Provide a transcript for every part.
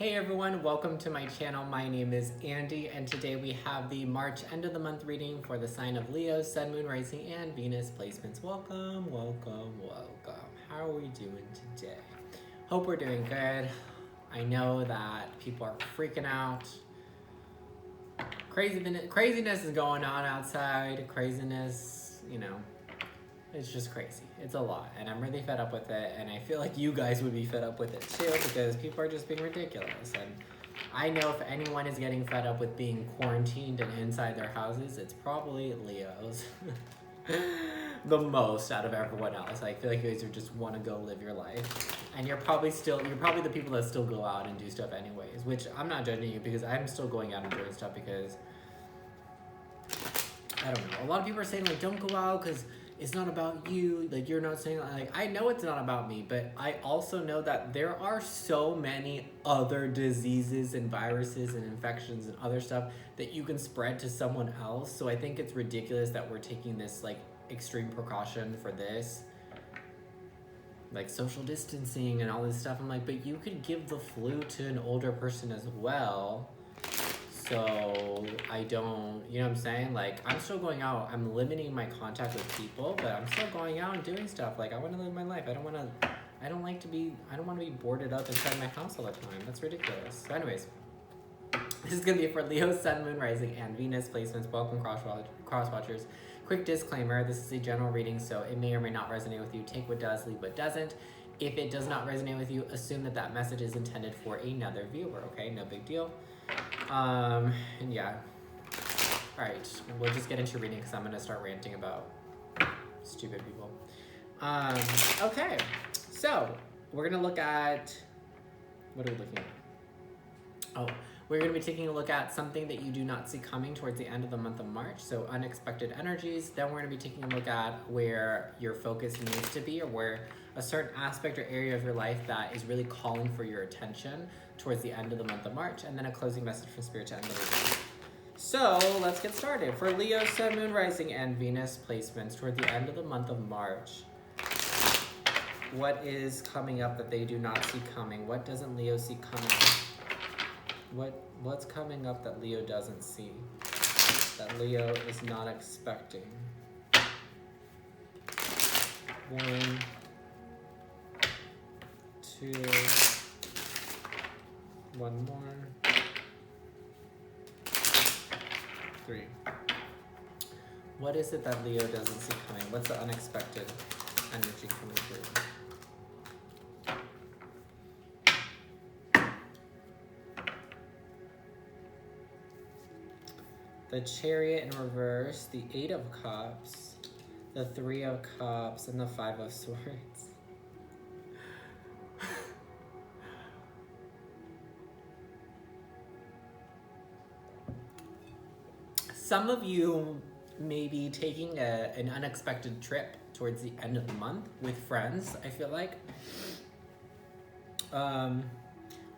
Hey everyone, welcome to my channel. My name is Andy, and today we have the March end of the month reading for the sign of Leo, Sun, Moon, Rising, and Venus placements. Welcome, welcome, welcome. How are we doing today? Hope we're doing good. I know that people are freaking out. Craziness is going on outside. Craziness, it's just crazy. It's a lot, and I'm really fed up with it, and I feel like you guys would be fed up with it too because people are just being ridiculous. And I know if anyone is getting fed up with being quarantined and inside their houses, it's probably Leos. The most out of everyone else. I feel like you guys just want to go live your life, and you're probably the people that still go out and do stuff anyways, which I'm not judging you because I'm still going out and doing stuff because I don't know. A lot of people are saying like don't go out because it's not about you. Like you're not saying like I know it's not about me, but I also know that there are so many other diseases and viruses and infections and other stuff that you can spread to someone else. So I think it's ridiculous that we're taking this like extreme precaution for this. Like social distancing and all this stuff. I'm like, but you could give the flu to an older person as well. So I don't, you know what I'm saying? Like I'm still going out. I'm limiting my contact with people, but I'm still going out and doing stuff. Like I want to live my life. I don't want to be boarded up inside my house all the time. That's ridiculous. So anyways, this is going to be for Leo, Sun, Moon, Rising, and Venus placements. Welcome cross-watchers. Quick disclaimer, this is a general reading, so it may or may not resonate with you. Take what does, leave what doesn't. If it does not resonate with you, assume that that message is intended for another viewer, okay? No big deal. And yeah. Alright, we'll just get into reading because I'm going to start ranting about stupid people. Okay, so we're going to look at, what are we looking at? Oh, we're going to be taking a look at something that you do not see coming towards the end of the month of March, so unexpected energies. Then we're going to be taking a look at where your focus needs to be or where a certain aspect or area of your life that is really calling for your attention towards the end of the month of March, and then a closing message from Spirit to end the reading. So let's get started. For Leo, Sun, Moon, Rising, and Venus placements toward the end of the month of March, what is coming up that they do not see coming? What doesn't Leo see coming? What's coming up that Leo doesn't see? That Leo is not expecting? One, two, one more, three. What is it that Leo doesn't see coming? What's the unexpected energy coming through? The Chariot in reverse, the Eight of Cups, the Three of Cups, and the Five of Swords. Some of you may be taking an unexpected trip towards the end of the month with friends, I feel like.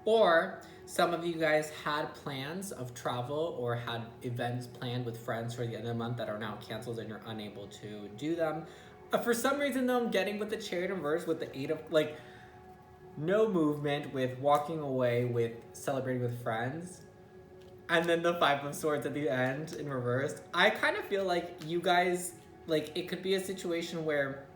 Or some of you guys had plans of travel or had events planned with friends for the end of the month that are now canceled and you're unable to do them. For some reason though, I'm getting with the Chariot in reverse with the Eight of, like, no movement with walking away with celebrating with friends. And then the Five of Swords at the end in reverse. I kind of feel like you guys, like, it could be a situation where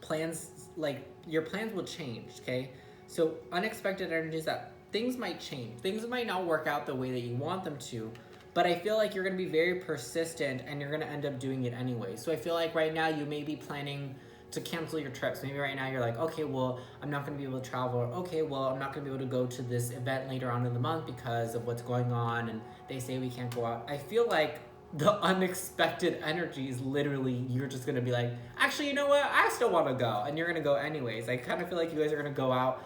plans, like, your plans will change, okay? So unexpected energies that things might change. Things might not work out the way that you want them to, but I feel like you're going to be very persistent and you're going to end up doing it anyway. So I feel like right now you may be planning to cancel your trips. Maybe right now you're like, okay, well, I'm not going to be able to travel. Or, okay, well, I'm not going to be able to go to this event later on in the month because of what's going on and they say we can't go out. I feel like the unexpected energy is literally you're just going to be like, actually, you know what? I still want to go. And you're going to go anyways. I kind of feel like you guys are going to go out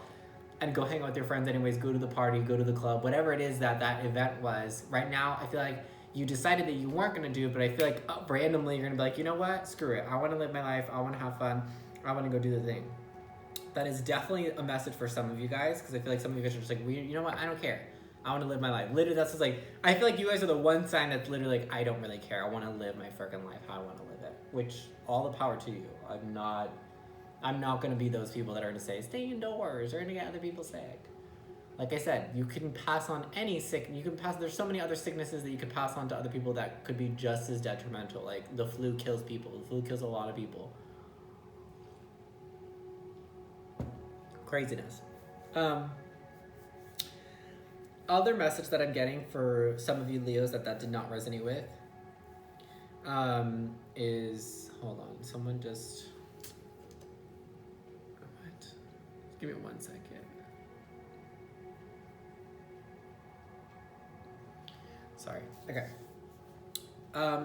and go hang out with your friends anyways, go to the party, go to the club, whatever it is that event was. Right now, I feel like you decided that you weren't going to do it, but I feel like randomly you're going to be like, you know what? Screw it. I want to live my life. I want to have fun. I want to go do the thing. That is definitely a message for some of you guys, because I feel like some of you guys are just like, you know what? I don't care. I want to live my life. Literally, that's just like, I feel like you guys are the one sign that's literally like, I don't really care. I want to live my freaking life how I want to live it, which all the power to you. I'm not going to be those people that are going to say, stay indoors or going to get other people sick. Like I said, you can pass on any there's so many other sicknesses that you could pass on to other people that could be just as detrimental. Like the flu kills people. The flu kills a lot of people. Craziness. Other message that I'm getting for some of you Leos that did not resonate with is, hold on, someone just, what? Give me 1 second. Sorry. Okay.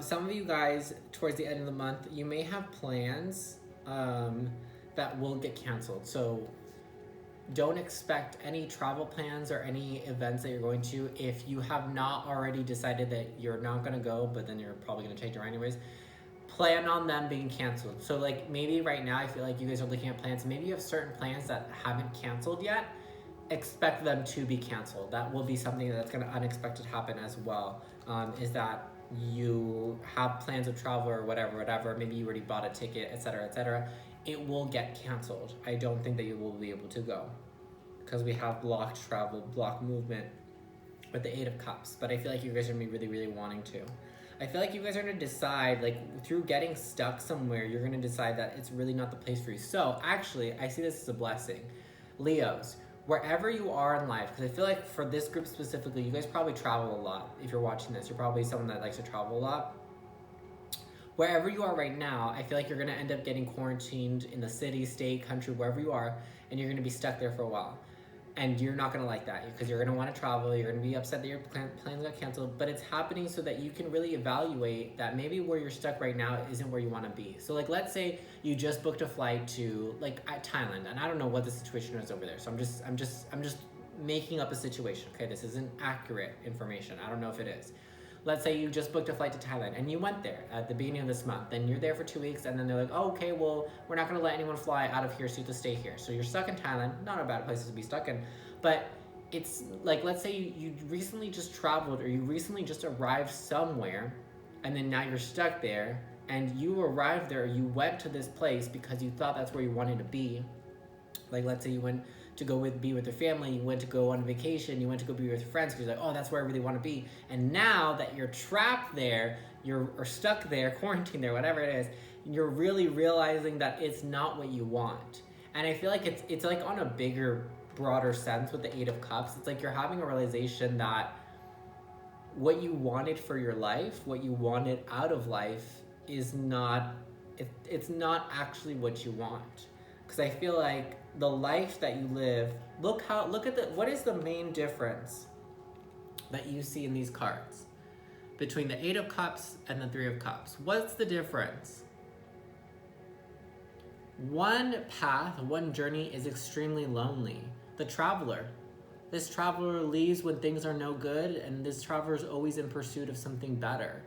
Some of you guys, towards the end of the month, you may have plans that will get canceled. So don't expect any travel plans or any events that you're going to if you have not already decided that you're not going to go, but then you're probably going to change your mind anyways. Plan on them being canceled. So like maybe right now I feel like you guys are looking at plans. Maybe you have certain plans that haven't canceled yet. Expect them to be canceled. That will be something that's going to unexpected happen as well. Is that you have plans of travel or whatever. Maybe you already bought a ticket, etc., etc. It will get canceled. I don't think that you will be able to go because we have blocked travel, blocked movement with the 8 of Cups. But I feel like you guys are gonna be really, really wanting to. I feel like you guys are gonna decide, like through getting stuck somewhere, you're gonna decide that it's really not the place for you. So actually, I see this as a blessing. Leos, wherever you are in life, because I feel like for this group specifically, you guys probably travel a lot. If you're watching this, you're probably someone that likes to travel a lot. Wherever you are right now, I feel like you're going to end up getting quarantined in the city, state, country, wherever you are, and you're going to be stuck there for a while. And you're not going to like that because you're going to want to travel. You're going to be upset that your plans got canceled, but it's happening so that you can really evaluate that maybe where you're stuck right now isn't where you want to be. So like, let's say you just booked a flight to like Thailand, and I don't know what the situation is over there. So I'm just making up a situation. Okay, this isn't accurate information. I don't know if it is. Let's say you just booked a flight to Thailand and you went there at the beginning of this month, and you're there for 2 weeks, and then they're like, oh, okay, well, we're not going to let anyone fly out of here, so you have to stay here. So you're stuck in Thailand, not a bad place to be stuck in, but it's like, let's say you recently just traveled or you recently just arrived somewhere, and then now you're stuck there, and you arrived there, you went to this place because you thought that's where you wanted to be. Like, let's say you went to go be with your family, you went to go on vacation, you went to go be with your friends because you're like, oh, that's where I really want to be. And now that you're trapped there, or stuck there, quarantined there, whatever it is, you're really realizing that it's not what you want. And I feel like it's like on a bigger, broader sense with the 8 of Cups. It's like you're having a realization that what you wanted for your life, what you wanted out of life is not, it's not actually what you want. Because I feel like the life that you live, look at what is the main difference that you see in these cards between the 8 of Cups and the 3 of Cups? What's the difference? One path, one journey is extremely lonely. The traveler. This traveler leaves when things are no good, and this traveler is always in pursuit of something better.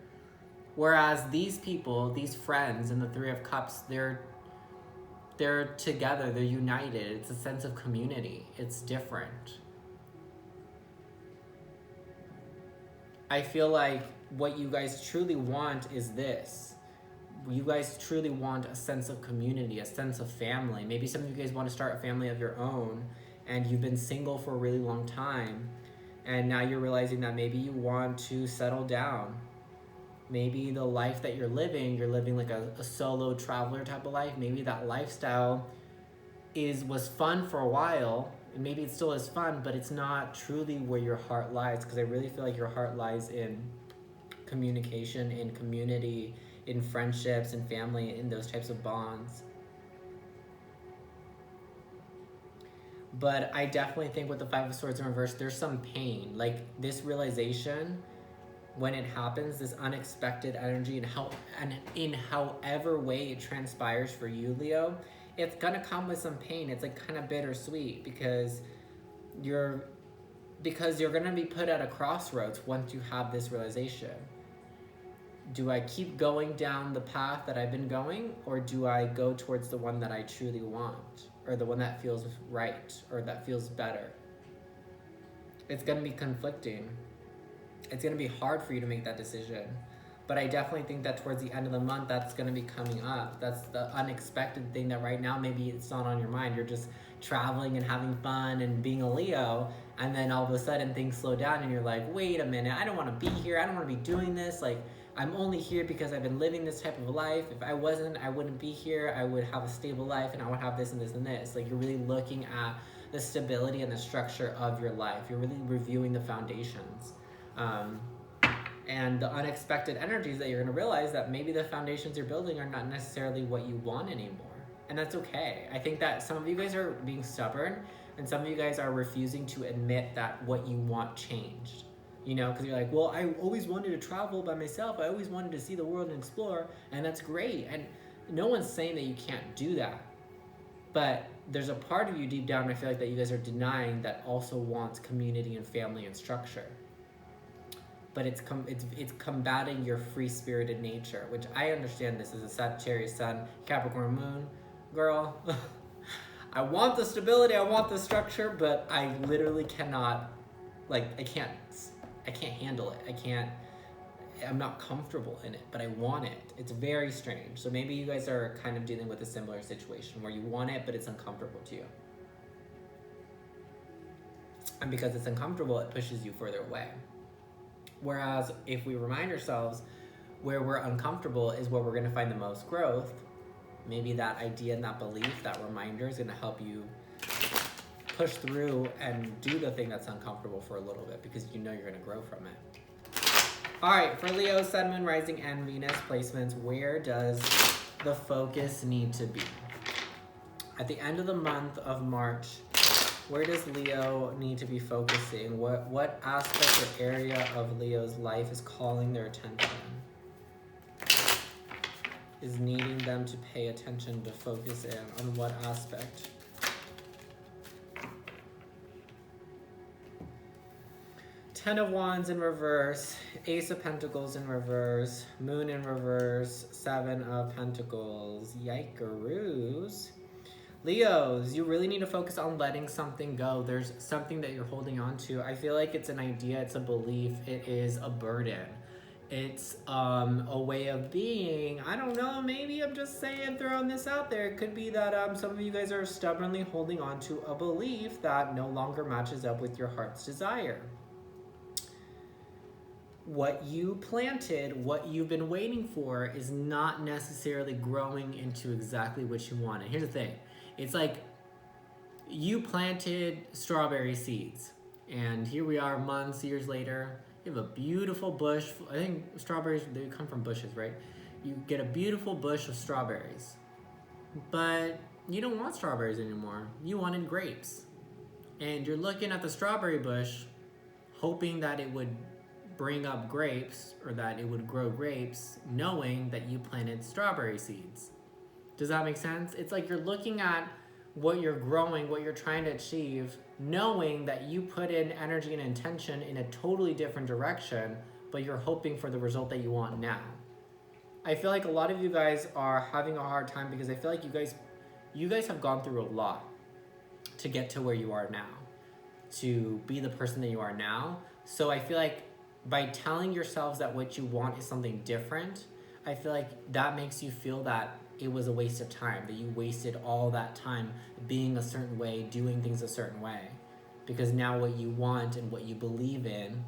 Whereas these people, these friends in the 3 of Cups, they're together, they're united. It's a sense of community. It's different. I feel like what you guys truly want is this. You guys truly want a sense of community, a sense of family. Maybe some of you guys want to start a family of your own, and you've been single for a really long time, and now you're realizing that maybe you want to settle down. Maybe the life that you're living like a solo traveler type of life. Maybe that lifestyle was fun for a while, and maybe it still is fun, but it's not truly where your heart lies, because I really feel like your heart lies in communication, in community, in friendships, and family, in those types of bonds. But I definitely think with the 5 of Swords in reverse, there's some pain. Like this realization, when it happens, this unexpected energy, and in however way it transpires for you, Leo, it's gonna come with some pain. It's like kind of bittersweet because you're gonna be put at a crossroads once you have this realization. Do I keep going down the path that I've been going, or do I go towards the one that I truly want, or the one that feels right, or that feels better? It's gonna be conflicting. It's gonna be hard for you to make that decision. But I definitely think that towards the end of the month, that's going to be coming up. That's the unexpected thing that right now maybe it's not on your mind. You're just traveling and having fun and being a Leo, and then all of a sudden things slow down and you're like, wait a minute, I don't want to be here. I don't want to be doing this. Like, I'm only here because I've been living this type of life. If I wasn't, I wouldn't be here. I would have a stable life and I would have this and this and this. Like, you're really looking at the stability and the structure of your life. You're really reviewing the foundations. And the unexpected energies that you're going to realize that maybe the foundations you're building are not necessarily what you want anymore. And that's okay. I think that some of you guys are being stubborn and some of you guys are refusing to admit that what you want changed. You know, because you're like, well, I always wanted to travel by myself. I always wanted to see the world and explore. And that's great. And no one's saying that you can't do that. But there's a part of you deep down, I feel like, that you guys are denying that also wants community and family and structure. But it's combating your free-spirited nature, which I understand. This is a Sagittarius Sun, Capricorn Moon, girl. I want the stability, I want the structure, but I literally cannot, like, I can't handle it. I'm not comfortable in it, but I want it. It's very strange. So maybe you guys are kind of dealing with a similar situation where you want it, but it's uncomfortable to you. And because it's uncomfortable, it pushes you further away. Whereas if we remind ourselves where we're uncomfortable is where we're going to find the most growth, maybe that idea and that belief, that reminder is going to help you push through and do the thing that's uncomfortable for a little bit because you know you're going to grow from it. All right, for Leo, Sun, Moon, Rising, and Venus placements, where does the focus need to be? At the end of the month of March, where does Leo need to be focusing? What aspect or area of Leo's life is calling their attention? Is needing them to pay attention, to focus in on what aspect? Ten of Wands in reverse, Ace of Pentacles in reverse, Moon in reverse, Seven of Pentacles. Yikeroos. Leos, you really need to focus on letting something go. There's something that you're holding on to. I feel like it's an idea, it's a belief, it is a burden. It's a way of being. I don't know, maybe I'm just saying, throwing this out there. It could be that some of you guys are stubbornly holding on to a belief that no longer matches up with your heart's desire. What you planted, what you've been waiting for, is not necessarily growing into exactly what you wanted. Here's the thing. It's like you planted strawberry seeds, and here we are months, years later. You have a beautiful bush. I think strawberries, they come from bushes, right? You get a beautiful bush of strawberries, but you don't want strawberries anymore. You wanted grapes. And you're looking at the strawberry bush, hoping that it would bring up grapes or that it would grow grapes, knowing that you planted strawberry seeds. Does that make sense? It's like you're looking at what you're growing, what you're trying to achieve, knowing that you put in energy and intention in a totally different direction, but you're hoping for the result that you want now. I feel like a lot of you guys are having a hard time because I feel like you guys have gone through a lot to get to where you are now, to be the person that you are now. So I feel like by telling yourselves that what you want is something different, I feel like that makes you feel that it was a waste of time, that you wasted all that time being a certain way, doing things a certain way. Because now what you want and what you believe in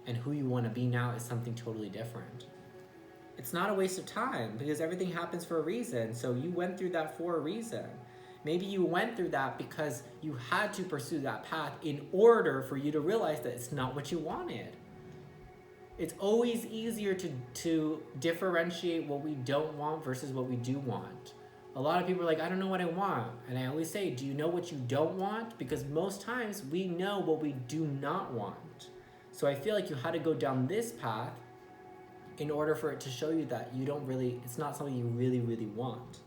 and who you want to be now is something totally different. It's not a waste of time because everything happens for a reason. So you went through that for a reason. Maybe you went through that because you had to pursue that path in order for you to realize that it's not what you wanted. It's always easier to differentiate what we don't want versus what we do want. A lot of people are like, I don't know what I want. And I always say, do you know what you don't want? Because most times we know what we do not want. So I feel like you had to go down this path in order for it to show you that it's not something you really, really want.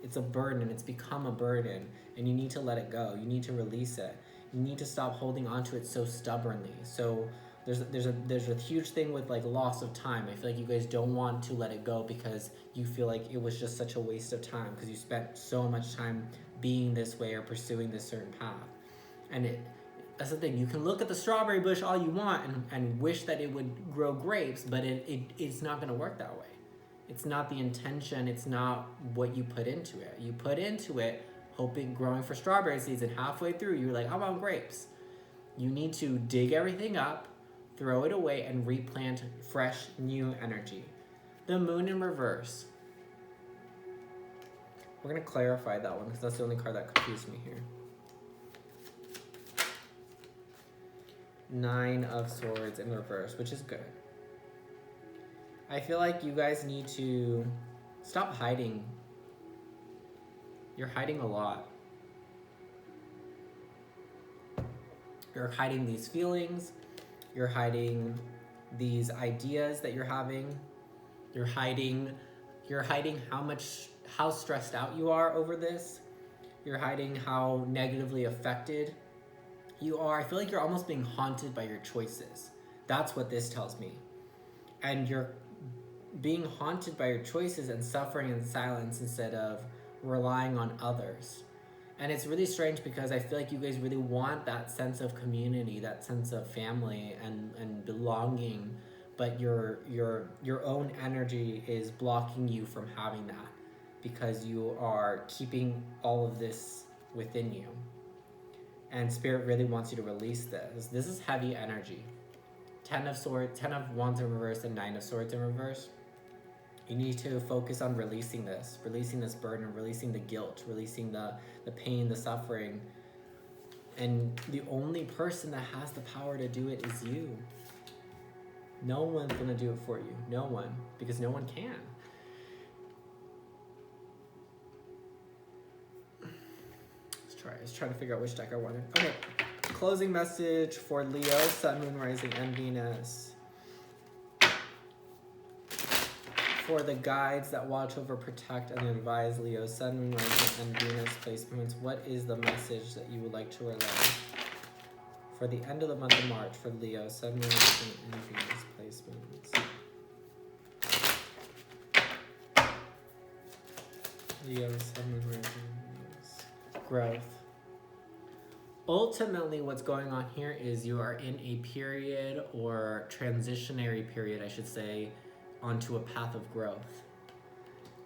It's a burden, it's become a burden, and you need to let it go. You need to release it. You need to stop holding onto it so stubbornly. So there's a huge thing with like loss of time. I feel like you guys don't want to let it go because you feel like it was just such a waste of time because you spent so much time being this way or pursuing this certain path. And That's the thing. You can look at the strawberry bush all you want and wish that it would grow grapes, but it's not going to work that way. It's not the intention. It's not what you put into it. You put into it hoping, growing for strawberry seeds, and halfway through you're like, how about grapes? You need to dig everything up, throw it away, and replant fresh, new energy. The moon in reverse. We're going to clarify that one because that's the only card that confused me here. 9 of Swords in reverse, which is good. I feel like you guys need to stop hiding. You're hiding a lot. You're hiding these feelings. You're hiding these ideas that you're having. You're hiding how stressed out you are over this. You're hiding how negatively affected you are. I feel like you're almost being haunted by your choices. That's what this tells me. And you're being haunted by your choices and suffering in silence instead of relying on others. And it's really strange because I feel like you guys really want that sense of community, that sense of family and belonging, but your own energy is blocking you from having that because you are keeping all of this within you. And Spirit really wants you to release this. This is heavy energy. 10 of Swords, 10 of Wands in reverse, and 9 of Swords in reverse. You need to focus on releasing this burden, releasing the guilt, releasing the pain, the suffering. And the only person that has the power to do it is you. No one's gonna do it for you. No one, because no one can. Let's try to figure out which deck I wanted. Okay, closing message for Leo, Sun, Moon, Rising, and Venus. For the guides that watch over, protect, and advise Leo, Sun, Moon, Rising, and Venus placements, what is the message that you would like to relay for the end of the month of March for Leo, Sun, Moon, Rising, and Venus placements? Leo, Sun, Moon, Rising, Venus. Growth. Ultimately, what's going on here is you are in a period or transitionary period, I should say, onto a path of growth.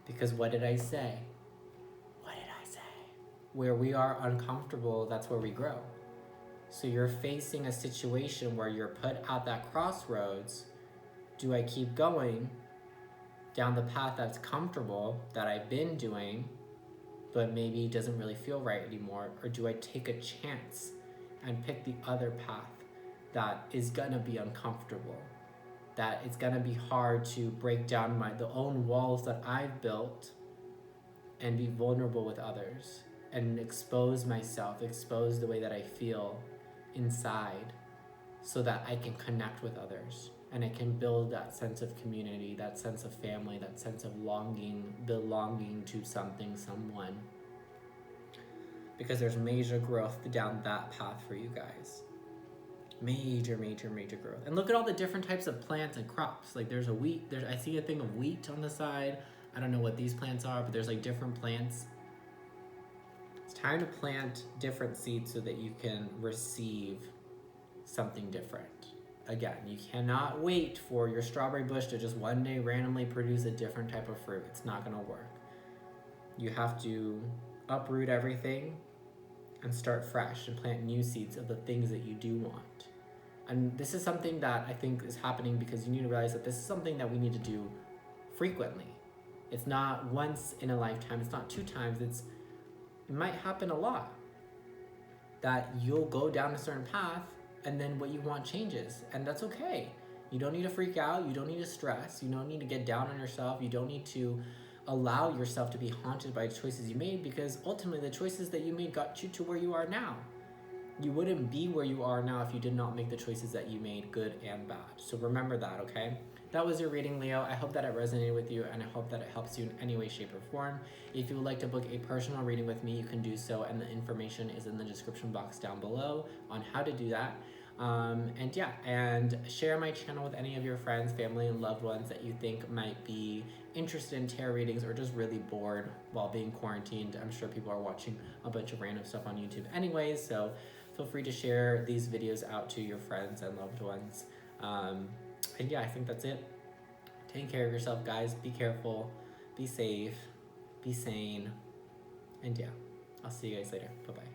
Because what did I say? Where we are uncomfortable, that's where we grow. So you're facing a situation where you're put at that crossroads. Do I keep going down the path that's comfortable, that I've been doing, but maybe doesn't really feel right anymore? Or do I take a chance and pick the other path that is gonna be uncomfortable? That it's gonna be hard to break down the own walls that I've built and be vulnerable with others and expose myself, expose the way that I feel inside so that I can connect with others and I can build that sense of community, that sense of family, that sense of longing, belonging to something, someone. Because there's major growth down that path for you guys. Major growth. And look at all the different types of plants and crops. Like there's a wheat, I see a thing of wheat on the side. I don't know what these plants are, but there's like different plants. It's time to plant different seeds so that you can receive something different. Again, you cannot wait for your strawberry bush to just one day randomly produce a different type of fruit. It's not gonna work. You have to uproot everything and start fresh and plant new seeds of the things that you do want. And this is something that I think is happening because you need to realize that this is something that we need to do frequently. It's not once in a lifetime, it's not 2 times, it might happen a lot. That you'll go down a certain path and then what you want changes, and that's okay. You don't need to freak out, you don't need to stress, you don't need to get down on yourself, you don't need to allow yourself to be haunted by choices you made, because ultimately the choices that you made got you to where you are now. You wouldn't be where you are now if you did not make the choices that you made, good and bad. So remember that, okay? That was your reading, Leo. I hope that it resonated with you, and I hope that it helps you in any way, shape, or form. If you would like to book a personal reading with me, you can do so, and the information is in the description box down below on how to do that. And share my channel with any of your friends, family, and loved ones that you think might be interested in tarot readings or just really bored while being quarantined. I'm sure people are watching a bunch of random stuff on YouTube anyways, so feel free to share these videos out to your friends and loved ones. And yeah, I think that's it. Take care of yourself, guys. Be careful, be safe, be sane, and yeah, I'll see you guys later. Bye bye.